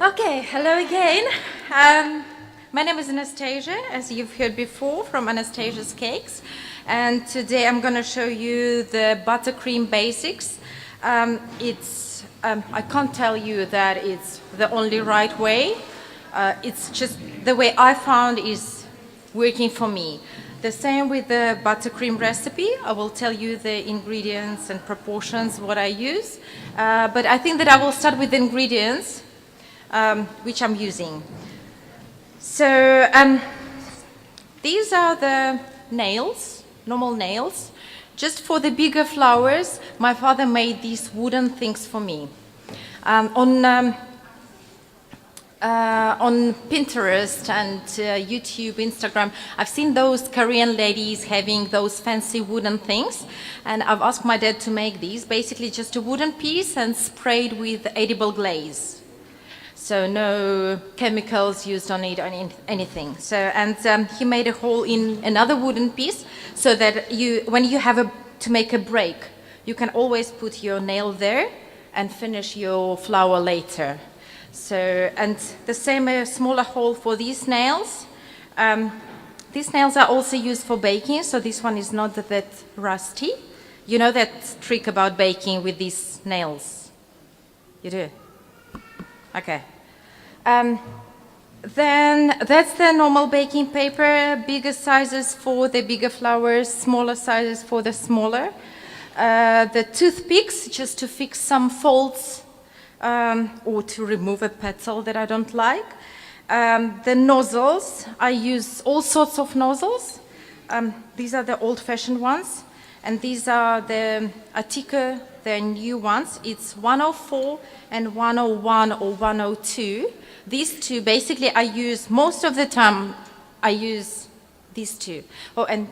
Okay, hello again. My name is Anastasia, as you've heard before, from Anastasia's Cakes. And today I'm going to show you the buttercream basics. I can't tell you that it's the only right way. It's just the way I found is working for me. The same with the buttercream recipe. I will tell you the ingredients and proportions, what I use. But I think that I will start with the ingredients which I'm using. So these are the nails, normal nails. Just for the bigger flowers, my father made these wooden things for me. On Pinterest and YouTube, Instagram, I've seen those Korean ladies having those fancy wooden things, and I've asked my dad to make these. Basically just a wooden piece and sprayed with edible glaze. So no chemicals used on it or anything. So, and he made a hole in another wooden piece so that when you have to make a break, you can always put your nail there and finish your flower later. So, and the same, a smaller hole for these nails. These nails are also used for baking, so this one is not that rusty. You know that trick about baking with these nails? You do? Okay. Then that's the normal baking paper, bigger sizes for the bigger flowers, smaller sizes for the smaller. The toothpicks, just to fix some folds or to remove a petal that I don't like. The nozzles, I use all sorts of nozzles. These are the old-fashioned ones, and these are the Attica, the new ones. It's 104 and 101 or 102. These two, basically, I use, most of the time, I use these two. Oh, and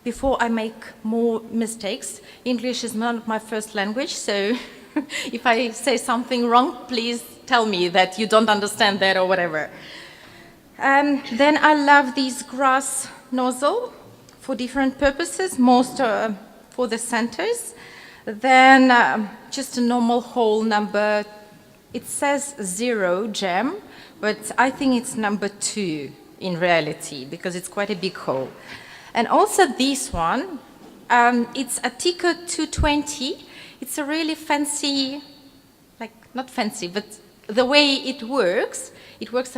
before I make more mistakes, English is not my first language, so if I say something wrong, please tell me that you don't understand that or whatever. Then I love these grass nozzle for different purposes, most for the centers. Then just a normal hole number, it says 0 gem, but I think it's number 2 in reality because it's quite a big hole. And also this one, it's Attica 220. It's a really fancy, like not fancy, but the way it works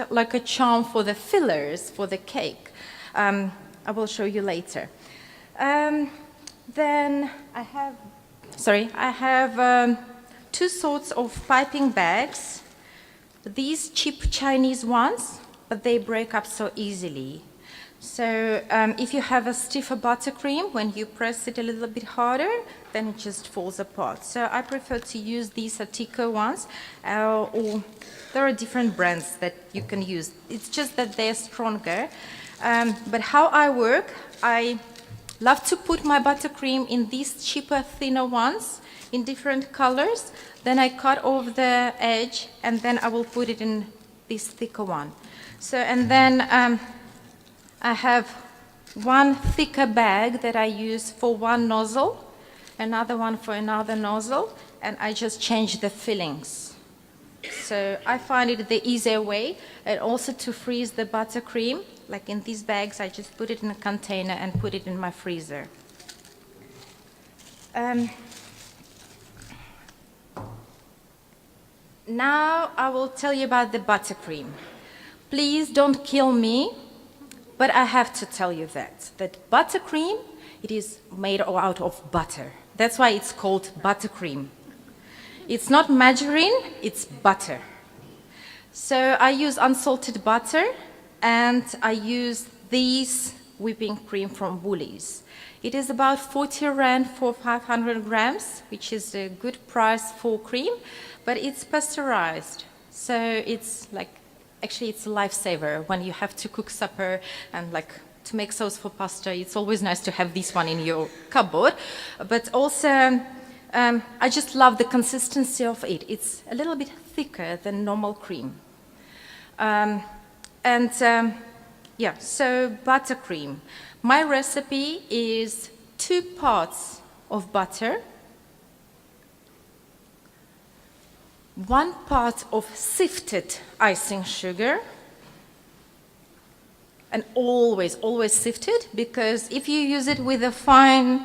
like a charm for the fillers for the cake. I will show you later. Then I have two sorts of piping bags. These cheap Chinese ones, but they break up so easily. So if you have a stiffer buttercream, when you press it a little bit harder, then it just falls apart. So I prefer to use these Attica ones, or there are different brands that you can use. It's just that they're stronger. But how I work, I love to put my buttercream in these cheaper, thinner ones in different colors. Then I cut off the edge, and then I will put it in this thicker one. So, and then I have one thicker bag that I use for one nozzle, another one for another nozzle, and I just change the fillings. So I find it the easier way, and also to freeze the buttercream, like in these bags, I just put it in a container and put it in my freezer. Now I will tell you about the buttercream. Please don't kill me, but I have to tell you that buttercream, it is made out of butter. That's why it's called buttercream. It's not margarine, it's butter. So I use unsalted butter, and I use this whipping cream from Woolies. It is about 40 rand for 500 grams, which is a good price for cream, but it's pasteurized. So it's like, actually it's a lifesaver when you have to cook supper and like to make sauce for pasta. It's always nice to have this one in your cupboard. But also, I just love the consistency of it. It's a little bit thicker than normal cream. Yeah, so buttercream. My recipe is 2 parts of butter, 1 part of sifted icing sugar, and always, always sifted, because if you use it with a fine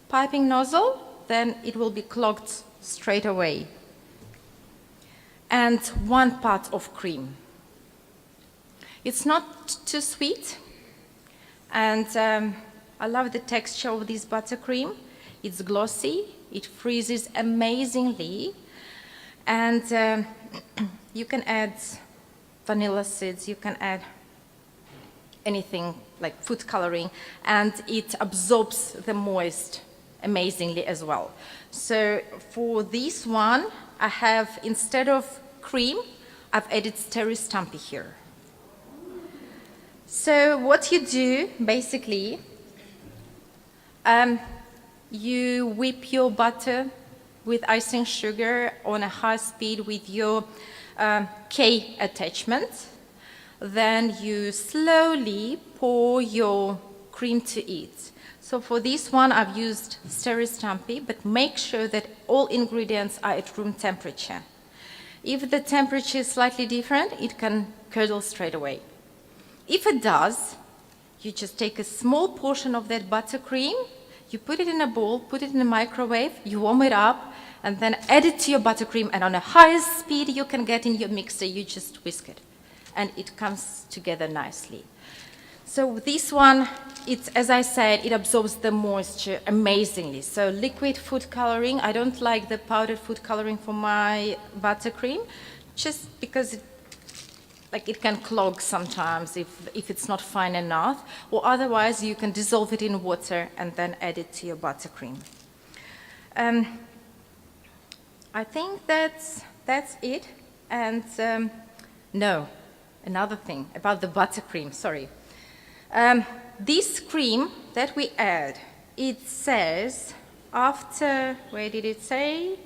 piping nozzle, then it will be clogged straight away. And 1 part of cream. It's not too sweet, and I love the texture of this buttercream. It's glossy, it freezes amazingly, and you can add vanilla seeds, you can add anything like food coloring, and it absorbs the moist amazingly as well. So for this one, I have, instead of cream, I've added Stampi here. So what you do, basically, you whip your butter with icing sugar on a high speed with your K attachment. Then you slowly pour your cream to it. So for this one, I've used Stampi, but make sure that all ingredients are at room temperature. If the temperature is slightly different, it can curdle straight away. If it does, you just take a small portion of that buttercream, you put it in a bowl, put it in the microwave, you warm it up, and then add it to your buttercream, and on the highest speed you can get in your mixer, you just whisk it, and it comes together nicely. So this one, it's, as I said, it absorbs the moisture amazingly. So liquid food coloring, I don't like the powdered food coloring for my buttercream, just because it can clog sometimes if it's not fine enough, or otherwise you can dissolve it in water and then add it to your buttercream. I think that's it. And no, another thing about the buttercream, sorry. This cream that we add, it says after, where did it say?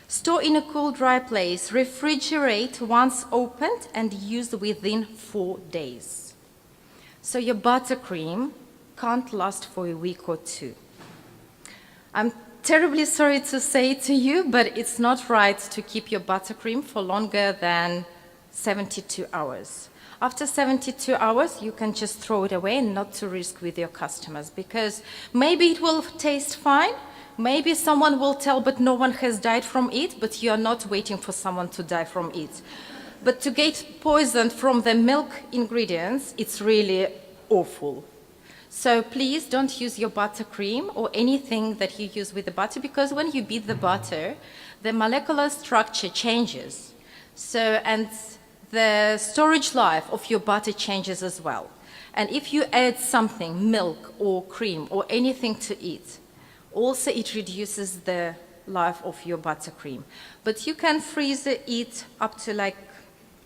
Store in a cool, dry place. Refrigerate once opened and used within 4 days. So your buttercream can't last for a week or 2. I'm terribly sorry to say to you, but it's not right to keep your buttercream for longer than 72 hours. After 72 hours, you can just throw it away and not to risk with your customers, because maybe it will taste fine, maybe someone will tell, but no one has died from it, but you are not waiting for someone to die from it. But to get poisoned from the milk ingredients, it's really awful. So please don't use your buttercream or anything that you use with the butter, because when you beat the butter, the molecular structure changes. So, and the storage life of your butter changes as well. And if you add something, milk or cream or anything to it, also it reduces the life of your buttercream. But you can freeze it up to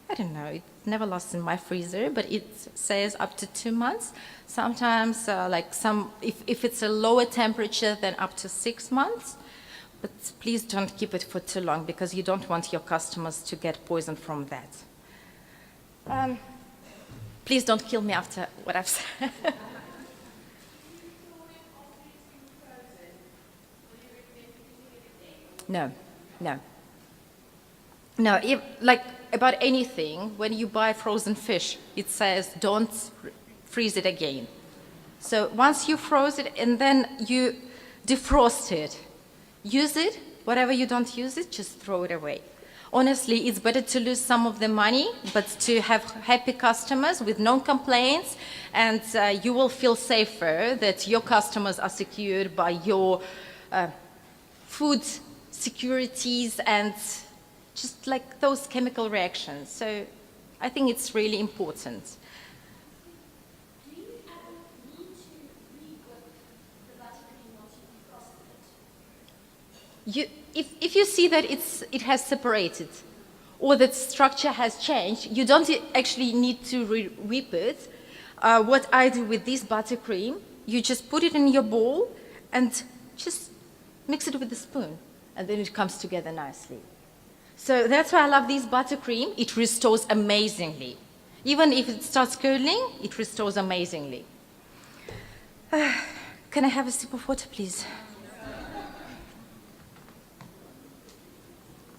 I don't know, it never lasts in my freezer, but it says up to 2 months. Sometimes, if it's a lower temperature, then up to 6 months. But please don't keep it for too long, because you don't want your customers to get poisoned from that. Please don't kill me after what I've said. No. If, about anything, when you buy frozen fish, it says don't freeze it again. So once you froze it and then you defrost it, use it, whatever you don't use it, just throw it away. Honestly, it's better to lose some of the money, but to have happy customers with no complaints, and you will feel safer that your customers are secured by your food securities and just those chemical reactions. So I think it's really important. Do you ever need to re-whip the buttercream once you've frosted it? If you see that it has separated or that structure has changed, you don't actually need to whip it. What I do with this buttercream, you just put it in your bowl and just mix it with a spoon, and then it comes together nicely. So that's why I love this buttercream. It restores amazingly. Even if it starts curdling, it restores amazingly. Can I have a sip of water, please?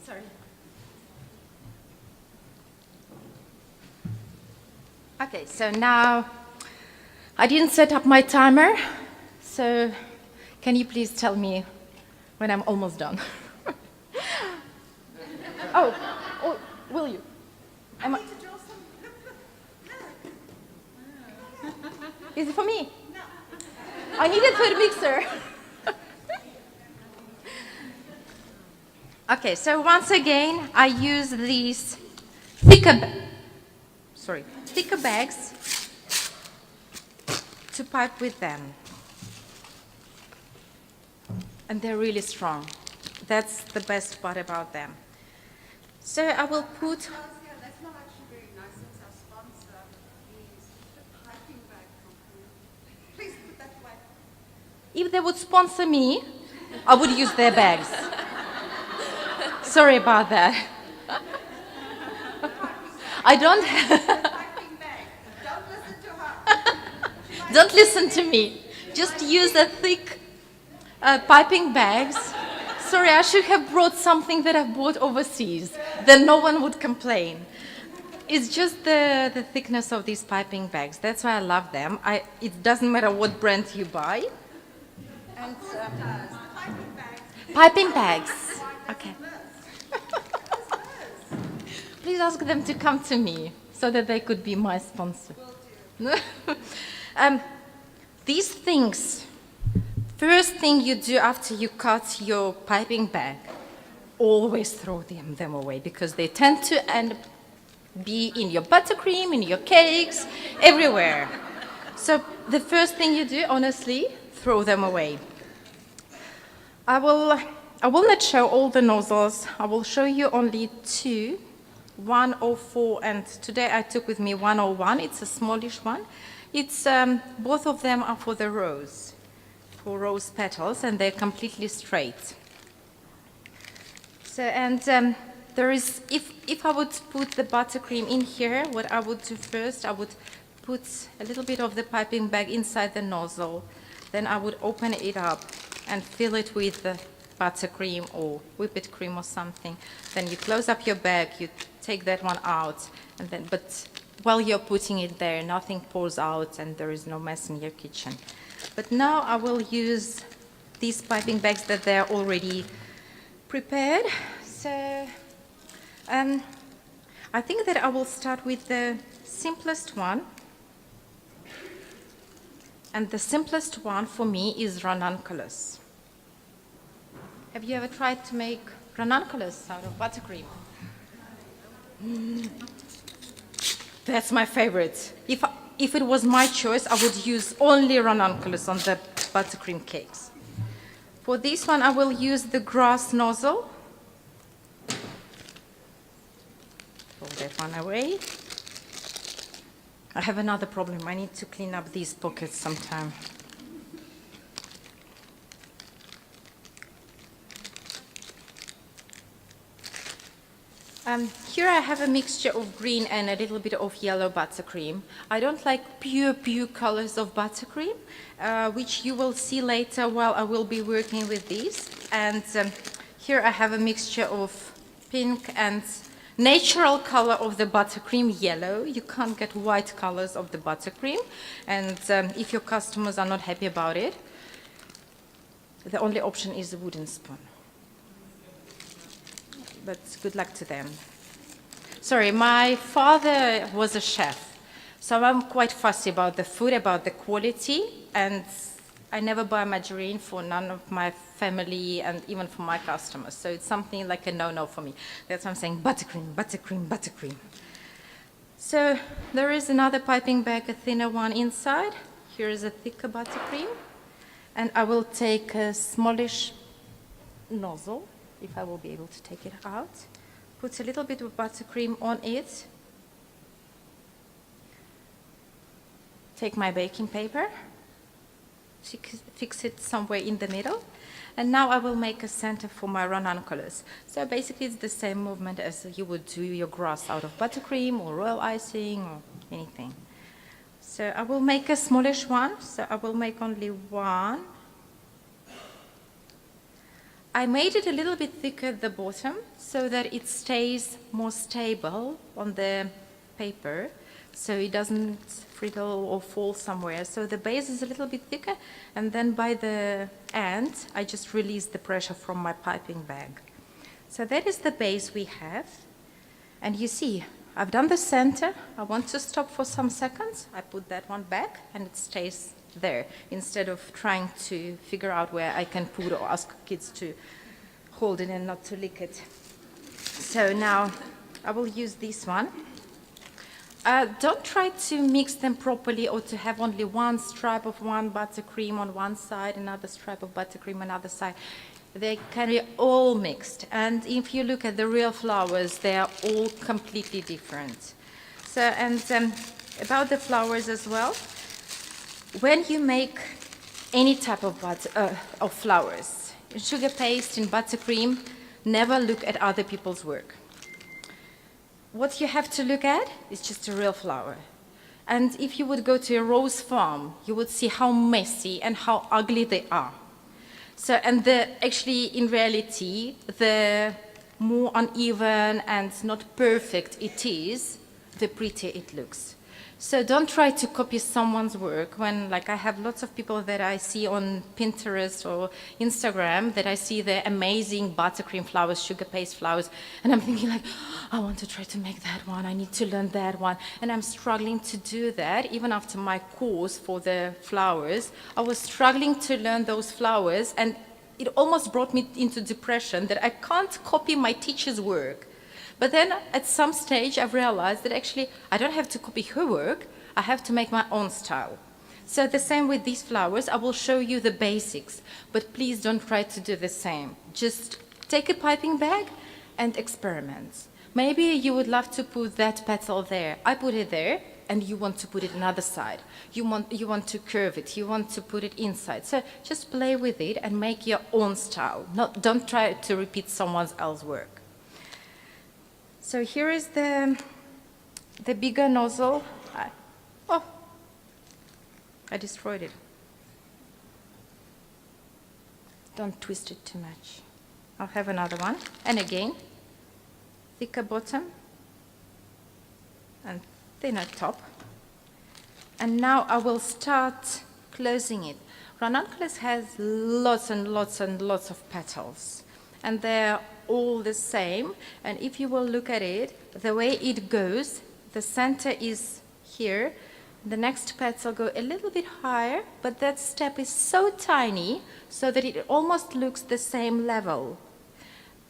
Sorry. Okay, so now I didn't set up my timer, so can you please tell me when I'm almost done? oh, will you? Am I... Is it for me? No. I need a third mixer. Okay, so once again, I use these thicker bags to pipe with them. And they're really strong. That's the best part about them. So I will put... That's not actually very nice since our sponsor is the piping bag company. Please put that away. If they would sponsor me, I would use their bags. Sorry about that. I don't... Piping bag. Don't listen to her. Don't listen to me. Just use the thick piping bags. Sorry, I should have brought something that I've bought overseas. Then no one would complain. It's just the thickness of these piping bags. That's why I love them. It doesn't matter what brand you buy. And, piping bags. Okay. Please ask them to come to me so that they could be my sponsor. These things, first thing you do after you cut your piping bag, always throw them away because they tend to be in your buttercream, in your cakes, everywhere. So the first thing you do, honestly, throw them away. I will not show all the nozzles. I will show you only two, 104, and today I took with me 101. It's a smallish one. It's both of them are for the rose, for rose petals, and they're completely straight. So there is, if I would put the buttercream in here, what I would do first, I would put a little bit of the piping bag inside the nozzle. Then I would open it up and fill it with the buttercream or whipped cream or something. Then you close up your bag, you take that one out, and then, but while you're putting it there, nothing pours out and there is no mess in your kitchen. But now I will use these piping bags that they're already prepared. So I think that I will start with the simplest one. And the simplest one for me is ranunculus. Have you ever tried to make ranunculus out of buttercream? That's my favorite. If it was my choice, I would use only ranunculus on the buttercream cakes. For this one, I will use the grass nozzle. Throw that one away. I have another problem. I need to clean up these pockets sometime. Here I have a mixture of green and a little bit of yellow buttercream. I don't like pure colors of buttercream, which you will see later while I will be working with these. And here I have a mixture of pink and natural color of the buttercream, yellow. You can't get white colors of the buttercream. And if your customers are not happy about it, the only option is a wooden spoon. But good luck to them. Sorry, my father was a chef, so I'm quite fussy about the food, about the quality, and I never buy margarine for none of my family and even for my customers. So it's something like a no-no for me. That's why I'm saying buttercream, buttercream, buttercream. So there is another piping bag, a thinner one inside. Here is a thicker buttercream. And I will take a smallish nozzle, if I will be able to take it out. Put a little bit of buttercream on it. Take my baking paper. Fix it somewhere in the middle. And now I will make a center for my ranunculus. So basically it's the same movement as you would do your grass out of buttercream or royal icing or anything. So I will make a smallish one. So I will make only one. I made it a little bit thicker at the bottom so that it stays more stable on the paper, so it doesn't frizzle or fall somewhere. So the base is a little bit thicker, and then by the end, I just release the pressure from my piping bag. So that is the base we have. And you see, I've done the center. I want to stop for some seconds. I put that one back, and it stays there, instead of trying to figure out where I can put or ask kids to hold it and not to lick it. So now I will use this one. Don't try to mix them properly or to have only one stripe of one buttercream on one side, another stripe of buttercream on another side. They can be all mixed. And if you look at the real flowers, they are all completely different. So, and about the flowers as well, when you make any type of flowers, in sugar paste, in buttercream, never look at other people's work. What you have to look at is just a real flower. And if you would go to a rose farm, you would see how messy and how ugly they are. So, and actually, in reality, the more uneven and not perfect it is, the prettier it looks. So don't try to copy someone's work when, like, I have lots of people that I see on Pinterest or Instagram that I see the amazing buttercream flowers, sugar paste flowers, and I'm thinking like, I want to try to make that one, I need to learn that one, and I'm struggling to do that. Even after my course for the flowers, I was struggling to learn those flowers, and it almost brought me into depression that I can't copy my teacher's work. But then at some stage I've realized that actually I don't have to copy her work, I have to make my own style. So the same with these flowers, I will show you the basics, but please don't try to do the same. Just take a piping bag and experiment. Maybe you would love to put that petal there. I put it there, and you want to put it another side. You want to curve it, you want to put it inside. So just play with it and make your own style. Don't try to repeat someone else's work. So here is the bigger nozzle. I destroyed it. Don't twist it too much. I'll have another one. And again, thicker bottom and thinner top. And now I will start closing it. Ranunculus has lots and lots and lots of petals. And they're all the same, and if you will look at it, the way it goes, the center is here, the next petal go a little bit higher, but that step is so tiny so that it almost looks the same level.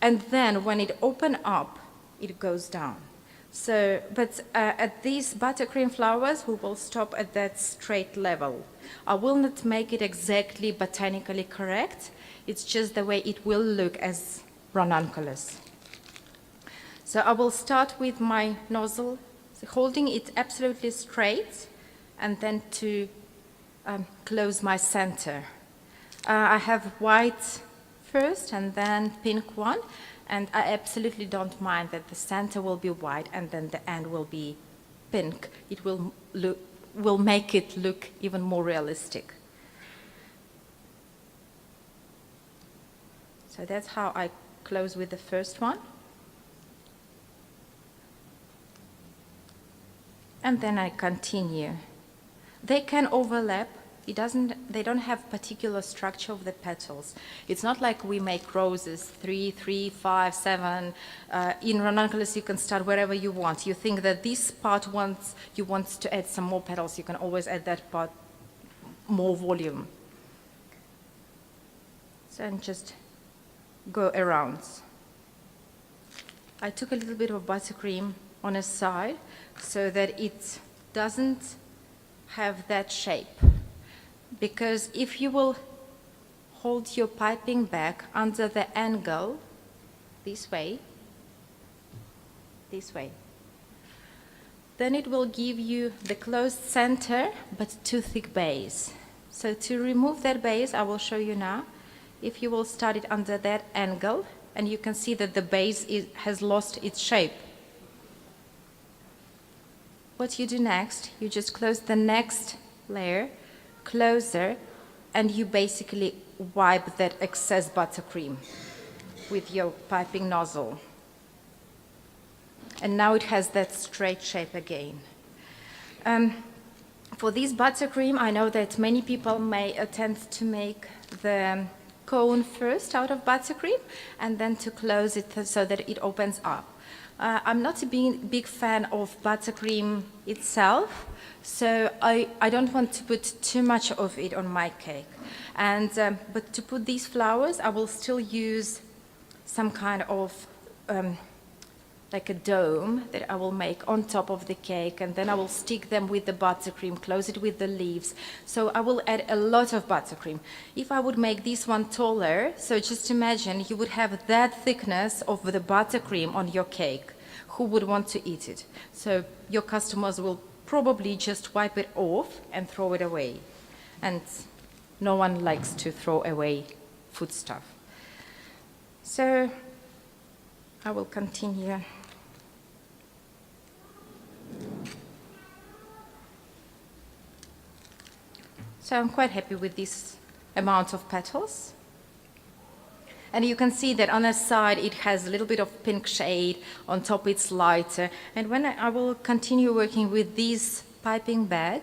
And then when it opens up, it goes down. So, but at these buttercream flowers, we will stop at that straight level. I will not make it exactly botanically correct. It's just the way it will look as ranunculus. So I will start with my nozzle, holding it absolutely straight, and then to close my center. I have white first and then pink one, and I absolutely don't mind that the center will be white and then the end will be pink. It will make it look even more realistic. So that's how I close with the first one. And then I continue. They can overlap. They don't have particular structure of the petals. It's not like we make roses, 3, 3, 5, 7. In ranunculus, you can start wherever you want. You think that this part you want to add some more petals, you can always add that part more volume. So and just go around. I took a little bit of buttercream on a side so that it doesn't have that shape. Because if you will hold your piping bag under the angle, this way, then it will give you the closed center but too thick base. So to remove that base, I will show you now. If you will start it under that angle, and you can see that the base has lost its shape. What you do next, you just close the next layer closer, and you basically wipe that excess buttercream. with your piping nozzle. And now it has that straight shape again. For this buttercream, I know that many people may attempt to make the cone first out of buttercream and then to close it so that it opens up. I'm not a big fan of buttercream itself, so I don't want to put too much of it on my cake. But to put these flowers, I will still use some kind of like a dome that I will make on top of the cake, and then I will stick them with the buttercream, close it with the leaves. So I will add a lot of buttercream. If I would make this one taller, so just imagine you would have that thickness of the buttercream on your cake. Who would want to eat it? So your customers will probably just wipe it off and throw it away. And no one likes to throw away food stuff. So I will continue. So I'm quite happy with this amount of petals. And you can see that on the side it has a little bit of pink shade, on top it's lighter. And when I will continue working with this piping bag,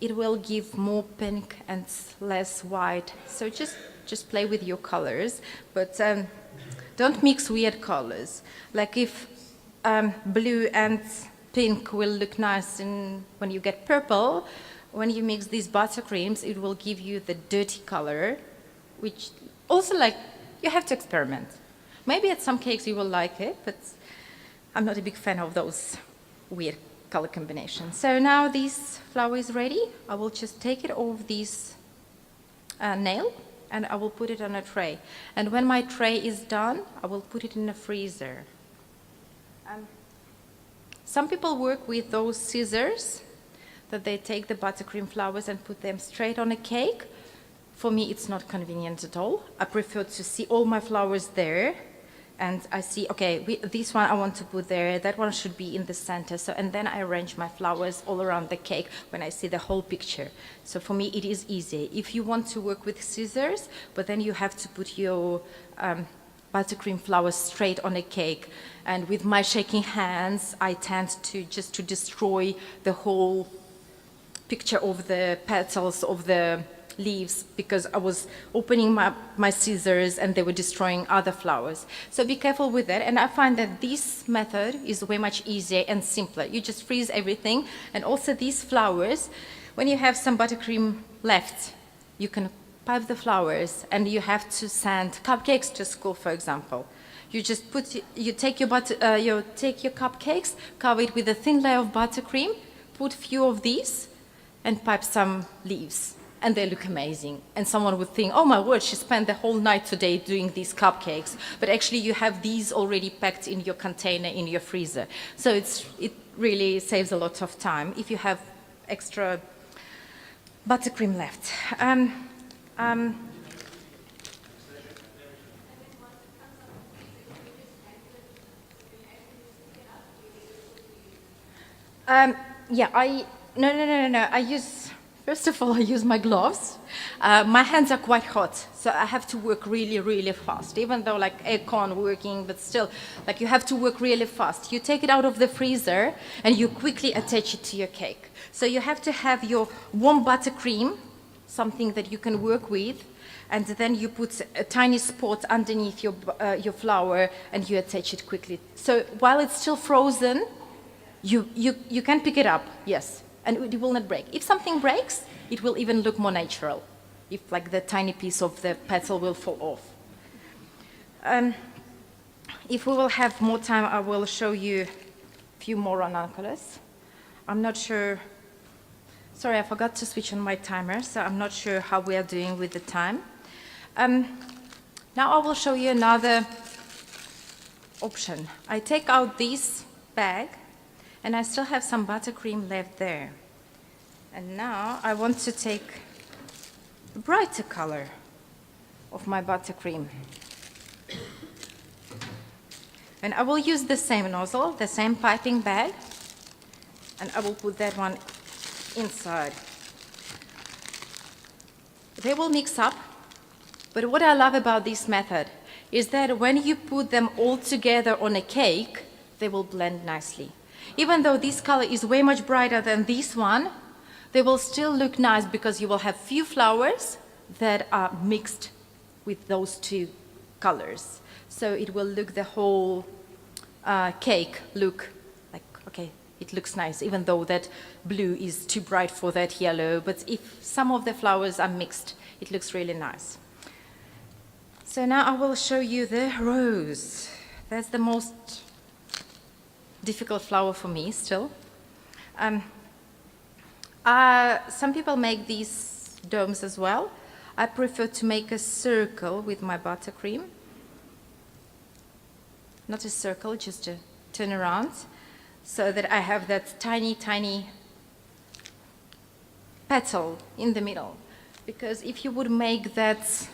it will give more pink and less white. So just play with your colors, but don't mix weird colors. Like if blue and pink will look nice when you get purple, when you mix these buttercreams, it will give you the dirty color, which also like you have to experiment. Maybe at some cakes you will like it, but I'm not a big fan of those weird color combinations. So now this flower is ready. I will just take it off this nail and I will put it on a tray. And when my tray is done, I will put it in a freezer. Some people work with those scissors that they take the buttercream flowers and put them straight on a cake. For me, it's not convenient at all. I prefer to see all my flowers there, and I see, okay, this one I want to put there, that one should be in the center. So, and then I arrange my flowers all around the cake when I see the whole picture. So for me, it is easy. If you want to work with scissors, but then you have to put your buttercream flowers straight on a cake. And with my shaking hands, I tend to just to destroy the whole picture of the petals of the leaves because I was opening my scissors and they were destroying other flowers. So be careful with that. And I find that this method is way much easier and simpler. You just freeze everything. And also these flowers, when you have some buttercream left, you can pipe the flowers and you have to send cupcakes to school, for example. You just take your cupcakes, cover it with a thin layer of buttercream, put few of these, and pipe some leaves, and they look amazing. And someone would think, oh my word, she spent the whole night today doing these cupcakes. But actually you have these already packed in your container in your freezer. So it really saves a lot of time if you have extra buttercream left. No. First of all, I use my gloves. My hands are quite hot, so I have to work really, really fast. Even though like aircon working, but still, like you have to work really fast. You take it out of the freezer and you quickly attach it to your cake. So you have to have your warm buttercream, something that you can work with, and then you put a tiny spot underneath your flower and you attach it quickly. So while it's still frozen, you can pick it up, yes, and it will not break. If something breaks, it will even look more natural, if like the tiny piece of the petal will fall off. If we will have more time, I will show you a few more ranunculus. I'm not sure, sorry, I forgot to switch on my timer, so I'm not sure how we are doing with the time. Now I will show you another option. I take out this bag, and I still have some buttercream left there. And now I want to take a brighter color of my buttercream. And I will use the same nozzle, the same piping bag, and I will put that one inside. They will mix up, but what I love about this method is that when you put them all together on a cake, they will blend nicely. Even though this color is way much brighter than this one, they will still look nice because you will have few flowers that are mixed with those two colors. So it will look the whole cake look like, okay, it looks nice, even though that blue is too bright for that yellow. But if some of the flowers are mixed, it looks really nice. So now I will show you the rose. That's the most difficult flower for me still. Some people make these domes as well. I prefer to make a circle with my buttercream. Not a circle, just a turn around, so that I have that tiny, tiny petal in the middle. Because if you would make that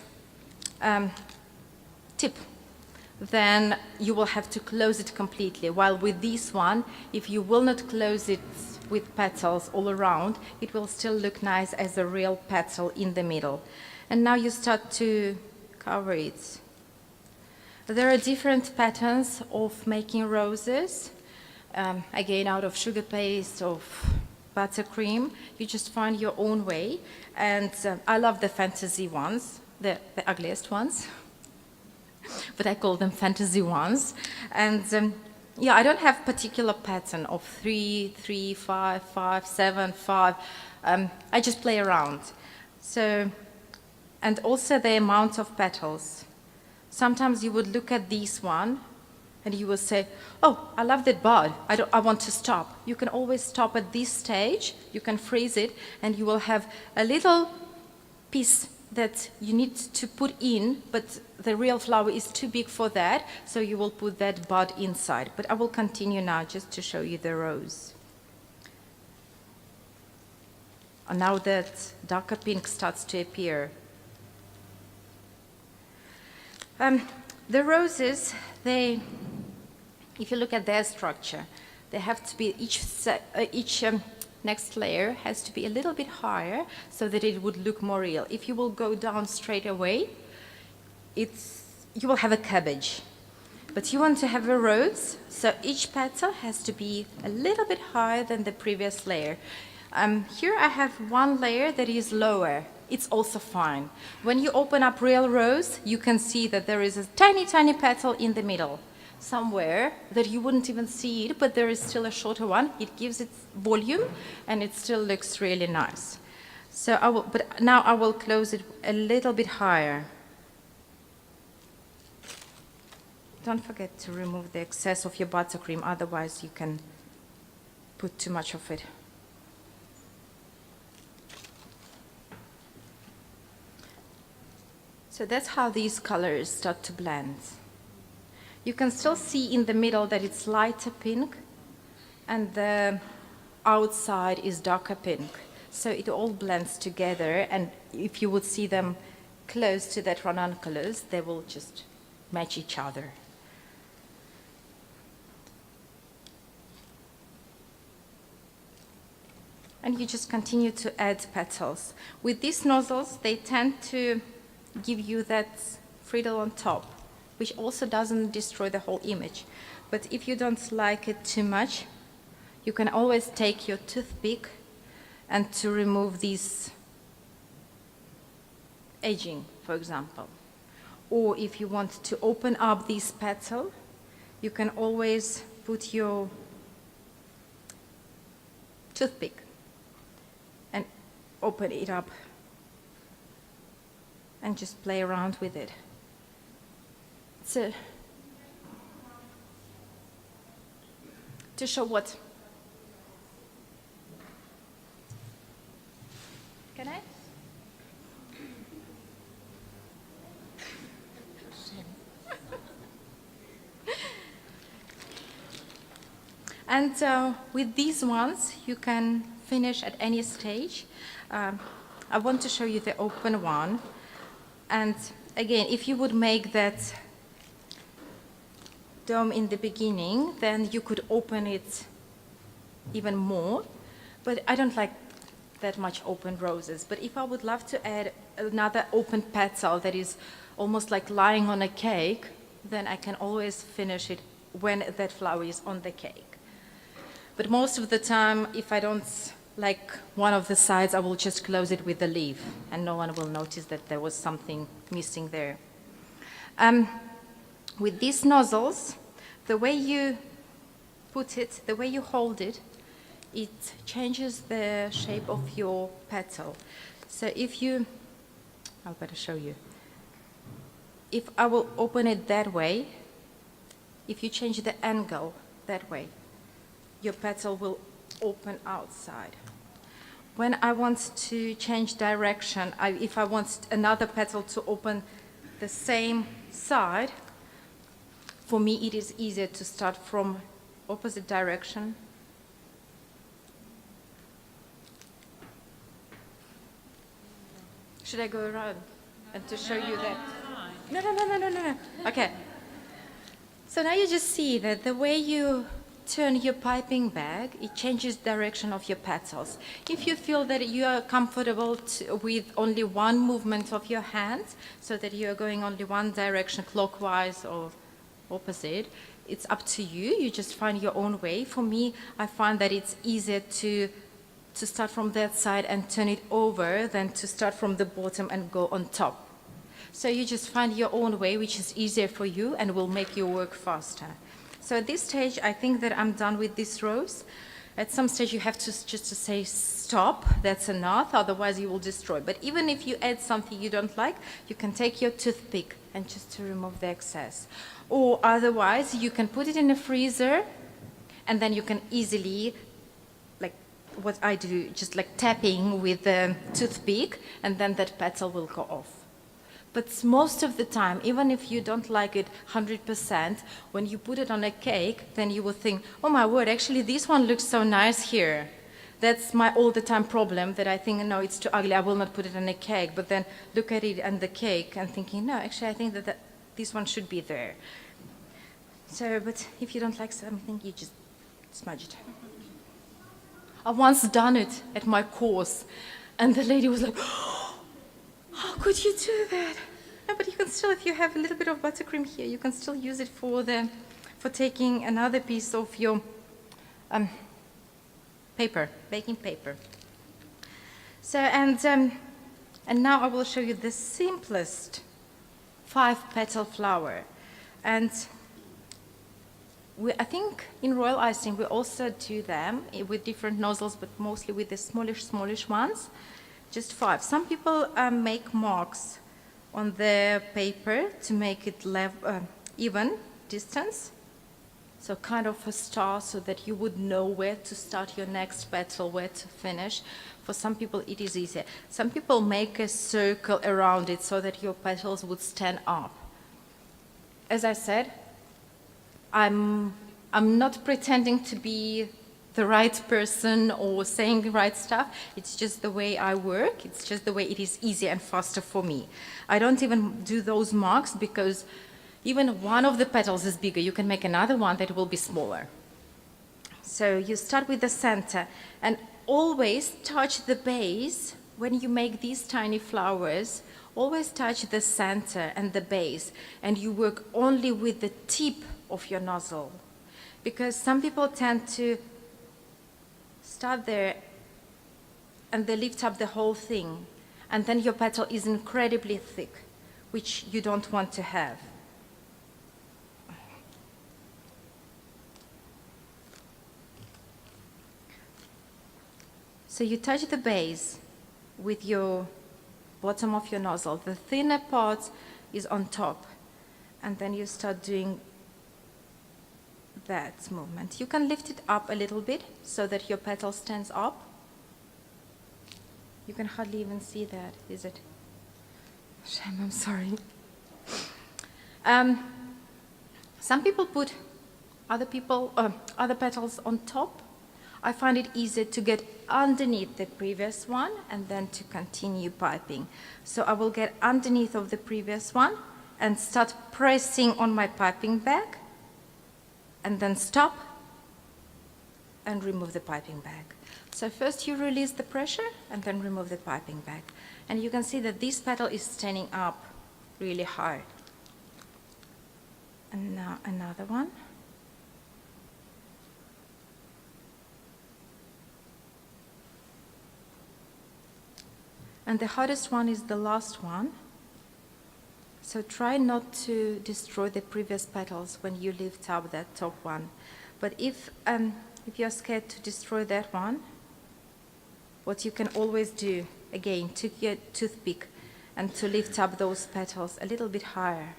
tip, then you will have to close it completely. While with this one, if you will not close it with petals all around, it will still look nice as a real petal in the middle. And now you start to cover it. There are different patterns of making roses. Again, out of sugar paste, of buttercream. You just find your own way. And I love the fantasy ones, the ugliest ones. But I call them fantasy ones. And yeah, I don't have particular pattern of 3, 3, 5, 5, 7, 5. I just play around. So, and also the amount of petals. Sometimes you would look at this one and you will say, oh, I love that bud. I want to stop. You can always stop at this stage. You can freeze it and you will have a little piece that you need to put in, but the real flower is too big for that, so you will put that bud inside. But I will continue now just to show you the rose. And now that darker pink starts to appear. The roses, if you look at their structure, they have to be each next layer has to be a little bit higher so that it would look more real. If you will go down straight away, you will have a cabbage. But you want to have a rose, so each petal has to be a little bit higher than the previous layer. Here I have one layer that is lower. It's also fine. When you open up real rose, you can see that there is a tiny, tiny petal in the middle. Somewhere that you wouldn't even see it, but there is still a shorter one. It gives it volume and it still looks really nice. So but now I will close it a little bit higher. Don't forget to remove the excess of your buttercream, otherwise you can put too much of it. So that's how these colors start to blend. You can still see in the middle that it's lighter pink and the outside is darker pink. So it all blends together, and if you would see them close to that ranunculus, they will just match each other. And you just continue to add petals. With these nozzles, they tend to give you that friddle on top, which also doesn't destroy the whole image. But if you don't like it too much, you can always take your toothpick and to remove this edging, for example. Or if you want to open up this petal, you can always put your toothpick and open it up and just play around with it. So, to show what? Can I? And with these ones, you can finish at any stage. I want to show you the open one. And again, if you would make that dome in the beginning, then you could open it even more. But I don't like that much open roses. But if I would love to add another open petal that is almost like lying on a cake, then I can always finish it when that flower is on the cake. But most of the time, if I don't like one of the sides, I will just close it with the leaf, and no one will notice that there was something missing there. With these nozzles, the way you put it, the way you hold it, it changes the shape of your petal. So if you, I'll better show you. If I will open it that way, if you change the angle that way, your petal will open outside. When I want to change direction, if I want another petal to open the same side, for me it is easier to start from opposite direction. Should I go around and to show you that? No. Okay. So now you just see that the way you turn your piping bag, it changes direction of your petals. If you feel that you are comfortable with only one movement of your hands, so that you are going only one direction, clockwise or opposite, it's up to you. You just find your own way. For me, I find that it's easier to start from that side and turn it over than to start from the bottom and go on top. So you just find your own way, which is easier for you and will make your work faster. So at this stage, I think that I'm done with this rose. At some stage, you have to just to say stop, that's enough, otherwise you will destroy. But even if you add something you don't like, you can take your toothpick and just to remove the excess. Or otherwise, you can put it in the freezer, and then you can easily, like what I do, just like tapping with the toothpick, and then that petal will go off. But most of the time, even if you don't like it 100%, when you put it on a cake, then you will think, oh my word, actually this one looks so nice here. That's my all the time problem, that I think, no, it's too ugly, I will not put it on a cake. But then look at it and the cake and thinking, no, actually I think that this one should be there. So, but if you don't like something, you just smudge it. I once done it at my course, and the lady was like, how could you do that? No, but you can still, if you have a little bit of buttercream here, you can still use it for taking another piece of your paper, baking paper. So, and now I will show you the simplest 5-petal flower. And I think in royal icing we also do them with different nozzles, but mostly with the smallish ones. Just 5. Some people make marks on the paper to make it even distance. So kind of a star, so that you would know where to start your next petal, where to finish. For some people it is easier. Some people make a circle around it so that your petals would stand up. As I said, I'm not pretending to be the right person or saying the right stuff. It's just the way I work. It's just the way it is easier and faster for me. I don't even do those marks because even one of the petals is bigger. You can make another one that will be smaller. So you start with the center and always touch the base. When you make these tiny flowers, always touch the center and the base, and you work only with the tip of your nozzle. Because some people tend to start there and they lift up the whole thing, and then your petal is incredibly thick, which you don't want to have. So you touch the base with your bottom of your nozzle. The thinner part is on top, and then you start doing that movement. You can lift it up a little bit so that your petal stands up. You can hardly even see that, is it? Shame, I'm sorry. Some people put other petals on top. I find it easier to get underneath the previous one and then to continue piping. So I will get underneath of the previous one and start pressing on my piping bag, and then stop and remove the piping bag. So first you release the pressure and then remove the piping bag. And you can see that this petal is standing up. really high. And now another one. And the hardest one is the last one. So try not to destroy the previous petals when you lift up that top one. But if you're scared to destroy that one, what you can always do, again, take your toothpick and to lift up those petals a little bit higher.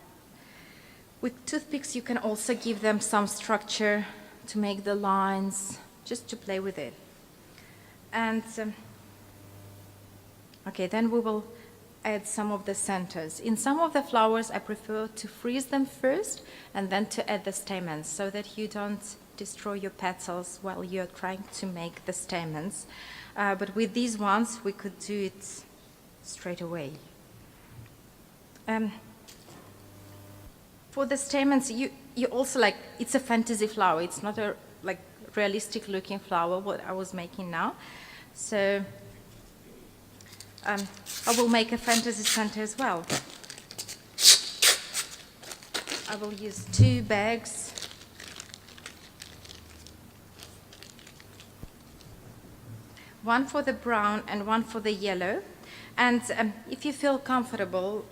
With toothpicks, you can also give them some structure to make the lines, just to play with it. And okay, then we will add some of the centers. In some of the flowers, I prefer to freeze them first and then to add the stamens so that you don't destroy your petals while you're trying to make the stamens. But with these ones, we could do it straight away. For the stamens, you also like, it's a fantasy flower. It's not a like realistic looking flower, what I was making now. So I will make a fantasy center as well. I will use 2 bags. One for the brown and one for the yellow. And if you feel comfortable,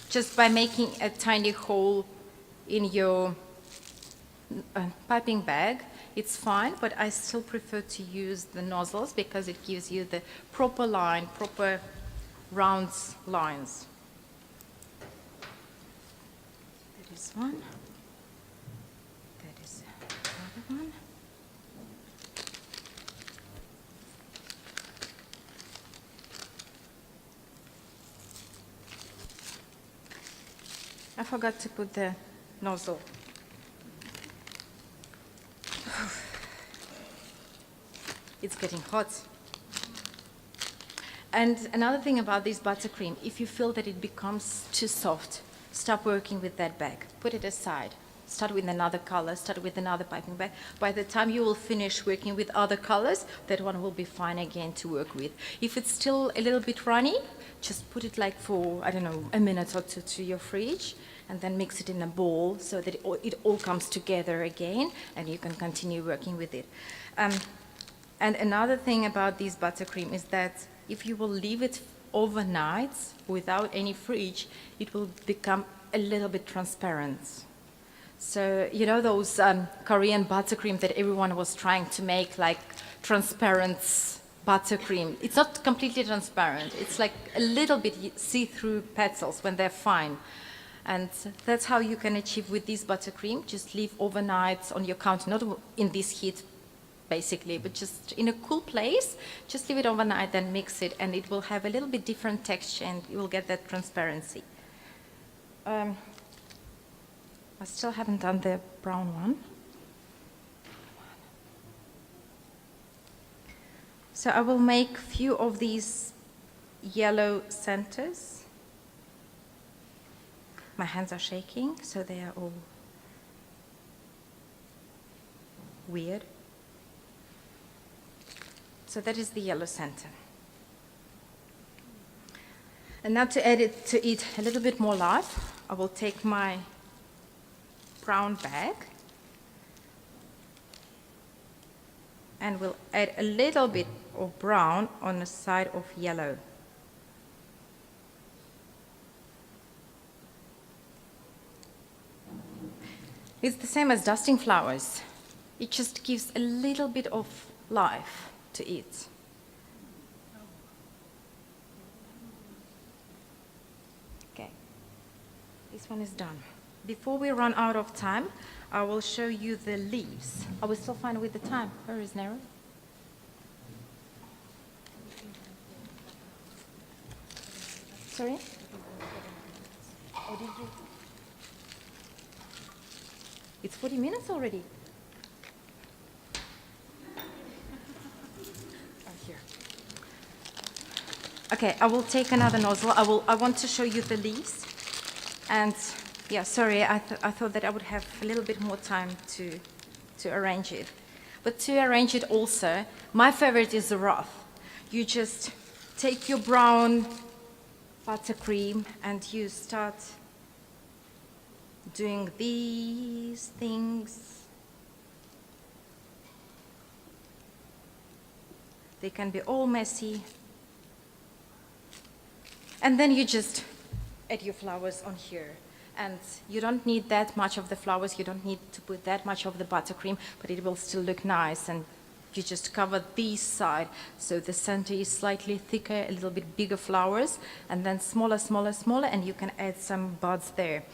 just by making a tiny hole in your piping bag, it's fine, but I still prefer to use the nozzles because it gives you the proper line, proper round lines. That is one. That is another one. I forgot to put the nozzle. It's getting hot. And another thing about this buttercream, if you feel that it becomes too soft, stop working with that bag. Put it aside. Start with another color, start with another piping bag. By the time you will finish working with other colors, that one will be fine again to work with. If it's still a little bit runny, just put it like for, I don't know, a minute or two to your fridge, and then mix it in a bowl so that it all comes together again, and you can continue working with it. And another thing about this buttercream is that if you will leave it overnight without any fridge, it will become a little bit transparent. So, you know those Korean buttercream that everyone was trying to make, like transparent buttercream? It's not completely transparent. It's like a little bit see-through petals when they're fine. And that's how you can achieve with this buttercream. Just leave overnight on your counter, not in this heat, basically, but just in a cool place. Just leave it overnight, then mix it, and it will have a little bit different texture, and you will get that transparency. I still haven't done the brown one. So I will make a few of these yellow centers. My hands are shaking, so they are all weird. So that is the yellow center. And now to add it to it a little bit more life, I will take my brown bag and we'll add a little bit of brown on the side of yellow. It's the same as dusting flowers. It just gives a little bit of life to it. Okay, this one is done. Before we run out of time, I will show you the leaves. Are we still fine with the time? Where is Nero? Sorry? Oh, did you? It's 40 minutes already. Oh, here. Okay, I will take another nozzle. I want to show you the leaves. And yeah, sorry, I thought that I would have a little bit more time to arrange it. But to arrange it also, my favorite is the rough. You just take your brown buttercream and you start doing these things. They can be all messy. And then you just add your flowers on here. And you don't need that much of the flowers, you don't need to put that much of the buttercream, but it will still look nice. And you just cover this side, so the center is slightly thicker, a little bit bigger flowers, and then smaller, smaller, smaller, and you can add some buds there.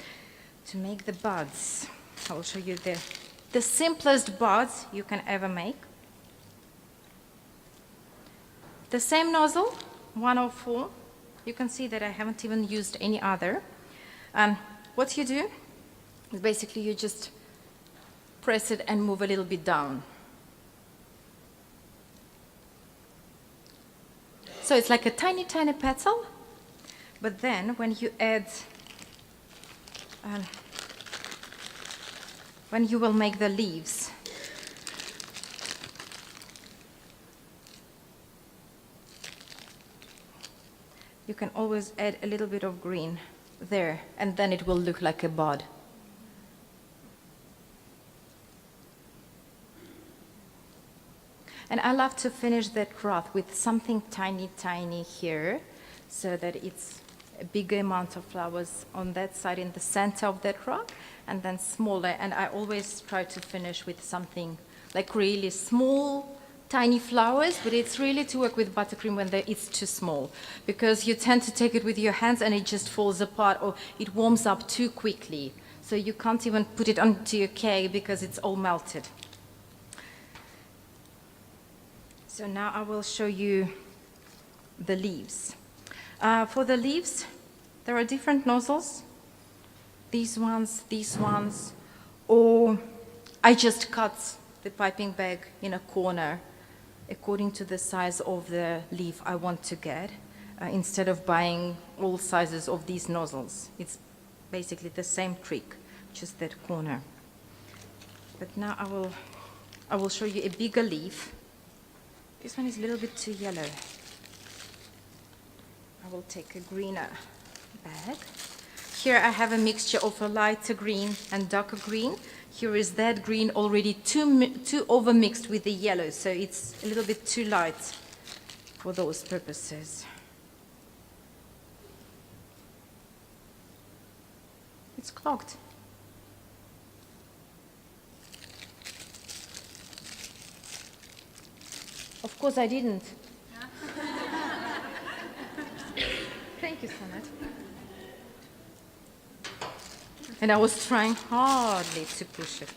To make the buds, I will show you the simplest buds you can ever make. The same nozzle, 104. You can see that I haven't even used any other. And what you do is basically you just press it and move a little bit down. So it's like a tiny, tiny petal, but then when you add, when you will make the leaves, you can always add a little bit of green there, and then it will look like a bud. And I love to finish that cloth with something tiny, tiny here, so that it's a bigger amount of flowers on that side in the center of that rock, and then smaller. And I always try to finish with something like really small, tiny flowers, but it's really to work with buttercream when it's too small, because you tend to take it with your hands and it just falls apart, or it warms up too quickly. So you can't even put it onto your cake because it's all melted. So now I will show you the leaves. For the leaves, there are different nozzles. These ones, or I just cut the piping bag in a corner according to the size of the leaf I want to get, instead of buying all sizes of these nozzles. It's basically the same trick, just that corner. But now I will show you a bigger leaf. This one is a little bit too yellow. I will take a greener bag. Here I have a mixture of a lighter green and darker green. Here is that green already too over-mixed with the yellow, so it's a little bit too light for those purposes. It's clogged. Of course I didn't. Thank you, Sonat. And I was trying hardly to push it.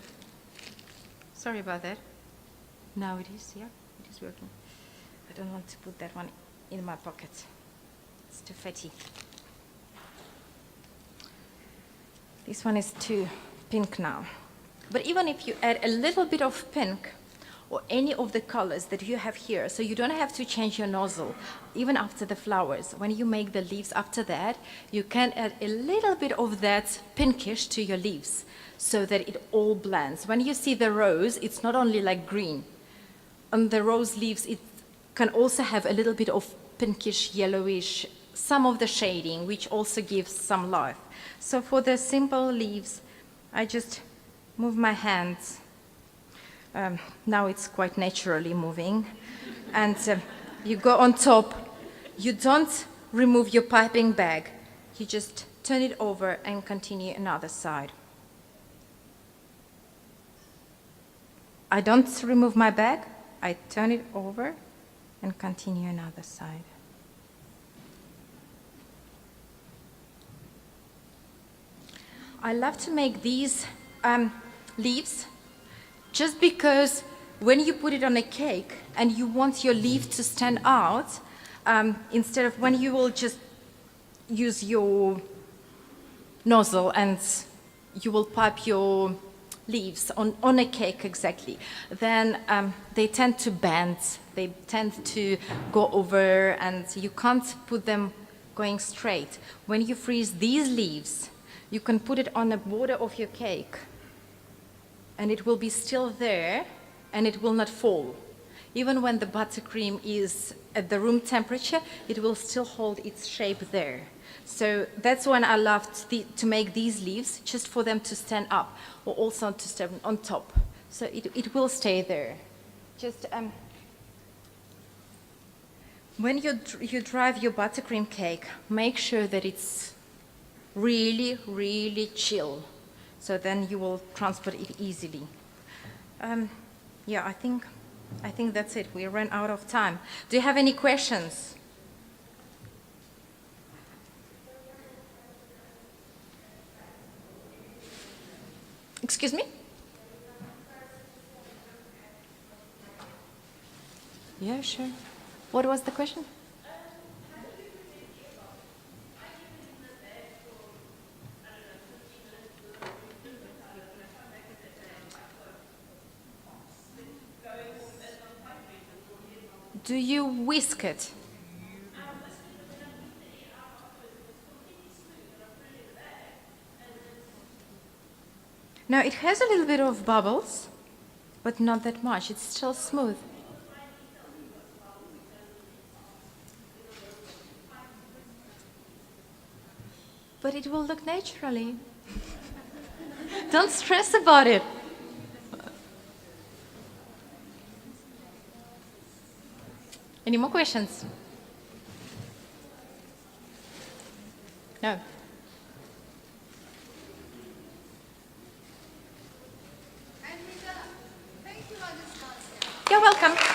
Sorry about that. Now it is, yeah, it is working. I don't want to put that one in my pocket. It's too fatty. This one is too pink now. But even if you add a little bit of pink, or any of the colors that you have here, so you don't have to change your nozzle, even after the flowers. When you make the leaves after that, you can add a little bit of that pinkish to your leaves, so that it all blends. When you see the rose, it's not only like green. On the rose leaves, it can also have a little bit of pinkish, yellowish, some of the shading, which also gives some life. So for the simple leaves, I just move my hands. Now it's quite naturally moving, and you go on top. You don't remove your piping bag, you just turn it over and continue another side. I don't remove my bag, I turn it over and continue another side. I love to make these leaves just because when you put it on a cake and you want your leaf to stand out, instead of when you will just use your nozzle and you will pipe your leaves on a cake exactly, then they tend to bend, they tend to go over, and you can't put them going straight. When you freeze these leaves, you can put it on the border of your cake, and it will be still there, and it will not fall. Even when the buttercream is at the room temperature, it will still hold its shape there. So that's when I love to make these leaves, just for them to stand up, or also to stand on top. So it will stay there. Just when you drive your buttercream cake, make sure that it's really, really chill. So then you will transport it easily. Yeah, I think that's it. We ran out of time. Do you have any questions? Excuse me? Yeah, sure. What was the question? Do you whisk it? No, it has a little bit of bubbles, but not that much. It's still smooth. But it will look naturally. Don't stress about it. Any more questions? No. And we're done. Thank you, Anastasia. You're welcome.